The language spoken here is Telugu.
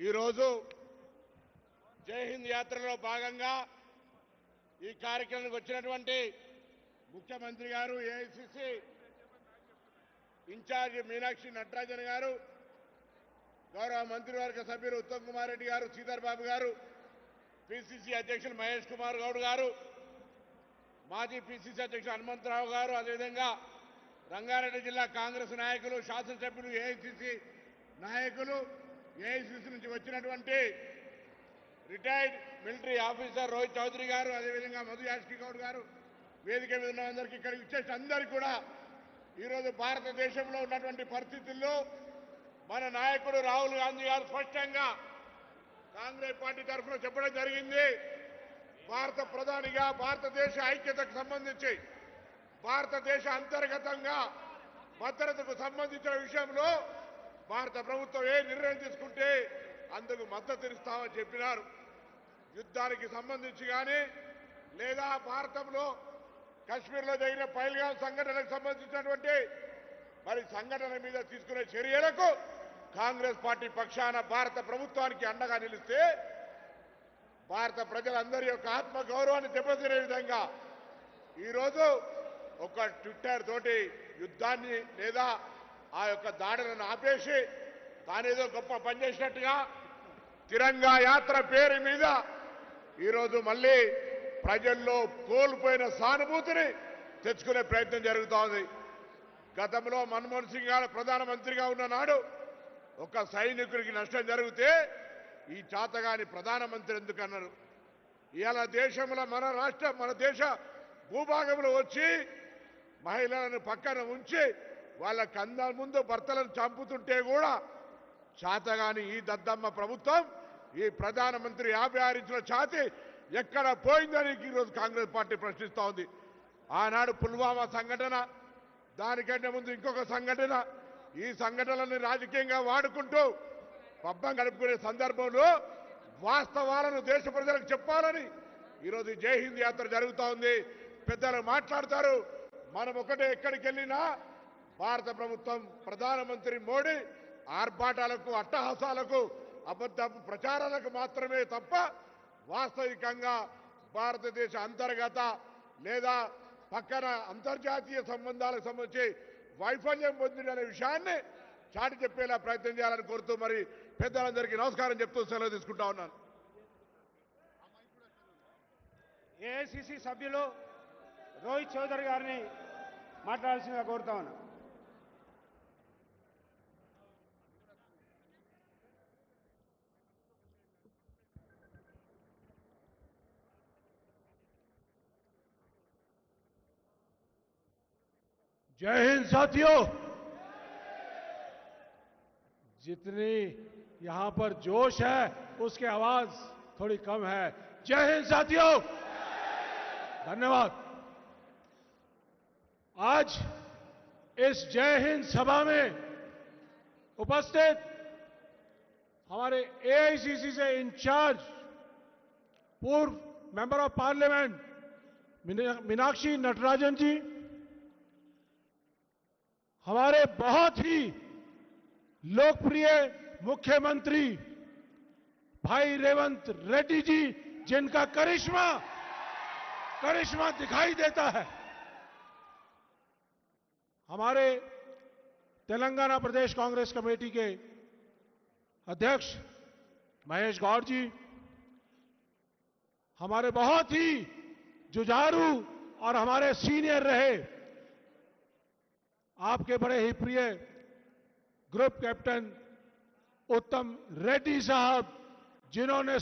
ఈరోజు జై హింద్ యాత్రలో భాగంగా ఈ కార్యక్రమానికి వచ్చినటువంటి ముఖ్యమంత్రి గారు, ఏఐసిసి ఇన్ఛార్జ్ మీనాక్షి నటరాజన్ గారు, గౌరవ మంత్రివర్గ సభ్యులు ఉత్తమ్ కుమార్ రెడ్డి గారు, శ్రీధర్ బాబు గారు, పిసిసి అధ్యక్షులు మహేష్ కుమార్ గౌడ్ గారు, మాజీ పిసిసి అధ్యక్షులు హనుమంతరావు గారు, అదేవిధంగా రంగారెడ్డి జిల్లా కాంగ్రెస్ నాయకులు, శాసనసభ్యులు, ఏఐసిసి నాయకులు, ఏఐసిసి నుంచి వచ్చినటువంటి retired military officer Rohit Chaudhary గారు, అదేవిధంగా మధు యాష్కి గౌడ్ గారు, వేదిక మీద ఉన్న అందరికీ ఇక్కడికి వచ్చేసి అందరికీ కూడా ఈరోజు భారతదేశంలో ఉన్నటువంటి పరిస్థితుల్లో మన నాయకుడు రాహుల్ గాంధీ గారు స్పష్టంగా కాంగ్రెస్ పార్టీ తరఫున చెప్పడం జరిగింది. భారత ప్రధానిగా భారతదేశ ఐక్యతకు సంబంధించి, భారతదేశ అంతర్గతంగా భద్రతకు సంబంధించిన విషయంలో భారత ప్రభుత్వం ఏ నిర్ణయం తీసుకుంటే అందుకు మద్దతు ఇస్తామని చెప్పినారు. యుద్ధానికి సంబంధించి కానీ లేదా భారతంలో కశ్మీర్లో జరిగిన పహల్గాం సంఘటనకు సంబంధించినటువంటి సంఘటన మీద తీసుకునే చర్యలకు కాంగ్రెస్ పార్టీ పక్షాన భారత ప్రభుత్వానికి అండగా నిలిస్తే భారత ప్రజలందరి యొక్క ఆత్మగౌరవాన్ని దెబ్బతినే విధంగా ఈరోజు ఒక ట్విట్టర్ తోటి యుద్ధాన్ని లేదా ఆ యొక్క దాడులను ఆపేసి తానేదో గొప్ప పనిచేసినట్టుగా తిరంగా యాత్ర పేరు మీద ఈరోజు మళ్ళీ ప్రజల్లో కోల్పోయిన సానుభూతిని తెచ్చుకునే ప్రయత్నం జరుగుతోంది. గతంలో మన్మోహన్ సింగ్ గారు ప్రధానమంత్రిగా ఉన్న నాడు ఒక సైనికుడికి నష్టం జరిగితే ఈ చాతగాని ప్రధానమంత్రి ఎందుకన్నారు? ఇవాళ దేశంలో మన దేశ భూభాగంలో వచ్చి మహిళలను పక్కన ఉంచి వాళ్ళ కంద ముందు భర్తలను చంపుతుంటే కూడా చాతగాని ఈ దద్దమ్మ ప్రభుత్వం, ఈ ప్రధానమంత్రి 56 ఇంచుల ఛాతి ఎక్కడ పోయిందని ఈరోజు కాంగ్రెస్ పార్టీ ప్రశ్నిస్తూ ఉంది. ఆనాడు పుల్వామా సంఘటన, దానికంటే ముందు ఇంకొక సంఘటన, ఈ సంఘటనలను రాజకీయంగా వాడుకుంటూ పబ్బం గడుపుకునే సందర్భంలో వాస్తవాలను దేశ ప్రజలకు చెప్పాలని ఈరోజు జై హింద్ యాత్ర జరుగుతూ ఉంది. పెద్దలు మాట్లాడతారు. మనం ఒకటే ఎక్కడికి వెళ్ళినా భారత ప్రభుత్వం, ప్రధానమంత్రి మోడీ ఆర్భాటాలకు, అట్టహాసాలకు, అబద్ధ ప్రచారాలకు మాత్రమే తప్ప వాస్తవికంగా భారతదేశ అంతర్గత లేదా పక్కన అంతర్జాతీయ సంబంధాలకు సంబంధించి వైఫల్యం పొందిన విషయాన్ని చాటి చెప్పేలా ప్రయత్నం చేయాలని కోరుతూ మరి పెద్దలందరికీ నమస్కారం చెప్తూ సెలవు తీసుకుంటా ఉన్నాను. ఏఐసిసి సభ్యులు రోహిత్ చౌదరి గారిని మాట్లాడాల్సిందిగా కోరుతా ఉన్నాను. जय हिंद साथियों। जितनी यहां पर जोश है उसकी आवाज थोड़ी कम है। जय हिंद साथियों, धन्यवाद। आज इस जय हिंद सभा में उपस्थित हमारे एआईसीसी से इंचार्ज पूर्व member of parliament Meenakshi Natarajan ji, हमारे बहुत ही लोकप्रिय मुख्यमंत्री भाई रेवंत रेड्डी जी, जिनका करिश्मा दिखाई देता है, हमारे तेलंगाना प्रदेश कांग्रेस कमेटी के अध्यक्ष महेश गौड़ जी, हमारे बहुत ही जुझारू और हमारे सीनियर रहे आपके बड़े ही प्रिय ग्रुप कैप्टन उत्तम रेड्डी साहब, जिन्होंने